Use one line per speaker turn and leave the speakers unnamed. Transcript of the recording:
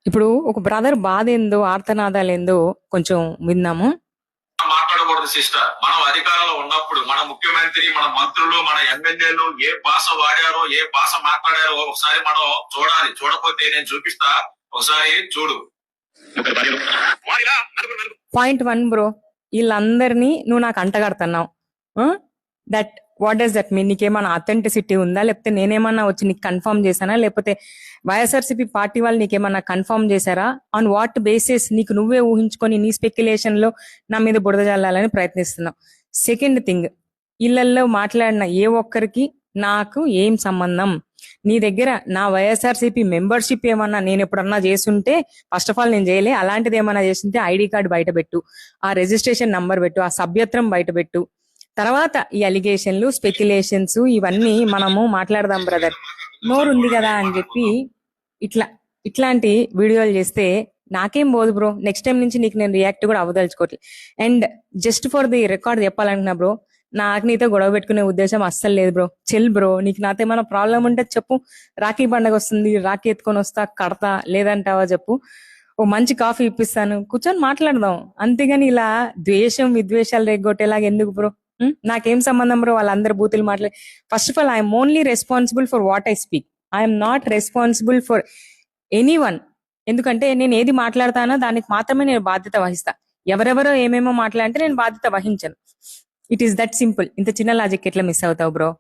ఇప్పుడు ఒక బ్రదర్ బాధ ఏందో ఆర్తనాదాలు ఏందో కొంచెం విందాము.
మాట్లాడకూడదు సిస్టర్. మనం అధికారంలో ఉన్నప్పుడు మన ముఖ్యమంత్రి, మన మంత్రులు, మన ఎమ్మెల్యేలు ఏ భాష వాడారో, ఏ భాష మాట్లాడారో ఒకసారి మనం చూడాలి. చూడకపోతే నేను చూపిస్తా, ఒకసారి చూడు.
పాయింట్ 1 బ్రో, వీళ్ళందరినీ నువ్వు నాకు అంటగడుతున్నావు. That what does that mean? నీకేమన్నా అథెంటిసిటీ ఉందా? లేకపోతే నేనేమన్నా వచ్చి నీకు కన్ఫర్మ్ చేశానా? లేకపోతే వైఎస్ఆర్సీపీ పార్టీ వాళ్ళు నీకేమన్నా కన్ఫర్మ్ చేశారా? ఆన్ వాట్ బేసిస్ నీకు నువ్వే ఊహించుకొని నీ స్పెక్యులేషన్ లో నా మీద బురద జల్లాలని ప్రయత్నిస్తున్నావు? సెకండ్ థింగ్, ఇళ్లల్లో మాట్లాడిన ఏ ఒక్కరికి నాకు ఏం సంబంధం? నీ దగ్గర నా వైఎస్ఆర్సీపీ మెంబర్షిప్ ఏమన్నా నేను ఎప్పుడన్నా చేస్తుంటే, ఫస్ట్ ఆఫ్ ఆల్ నేను చేయలే. అలాంటిది ఏమన్నా చేస్తుంటే ఐడి కార్డు బయట పెట్టు, ఆ రిజిస్ట్రేషన్ నంబర్ పెట్టు, ఆ సభ్యత్వం బయట పెట్టు. తర్వాత ఈ అలిగేషన్లు, స్పెక్యులేషన్స్ ఇవన్నీ మనము మాట్లాడదాం బ్రదర్. నోరుంది కదా అని చెప్పి ఇట్లాంటి వీడియోలు చేస్తే నాకేం పోదు బ్రో. నెక్స్ట్ టైం నుంచి నీకు నేను రియాక్ట్ కూడా అవ్వదలుచుకోవట్లేదు. And just for the record చెప్పాలనుకున్నా బ్రో, నాకు నీతో గొడవ పెట్టుకునే ఉద్దేశం అస్సలు లేదు బ్రో. Chill bro. నీకు నాతో ఏమైనా ప్రాబ్లం ఉంటే చెప్పు. రాఖీ పండగ వస్తుంది, రాఖీ ఎత్తుకొని వస్తా, కడతా. లేదంటావా చెప్పు, ఓ మంచి కాఫీ ఇప్పిస్తాను, కూర్చొని మాట్లాడదాం. అంతేగాని ఇలా ద్వేషం విద్వేషాలు రేగొట్టేలాగా ఎందుకు బ్రో? నాకేం సంబంధం బ్రో వాళ్ళందరూ బూతులు మాట్లాడి? First of all I'm only responsible for what I speak. I'm not responsible for any one. ఎందుకంటే నేను ఏది మాట్లాడతానో దానికి మాత్రమే నేను బాధ్యత వహిస్తా. ఎవరెవరో ఏమేమో మాట్లాడితే నేను బాధ్యత వహించను. It is that simple. ఇంత చిన్న లాజిక్ ఎట్లా మిస్ అవుతావు బ్రో?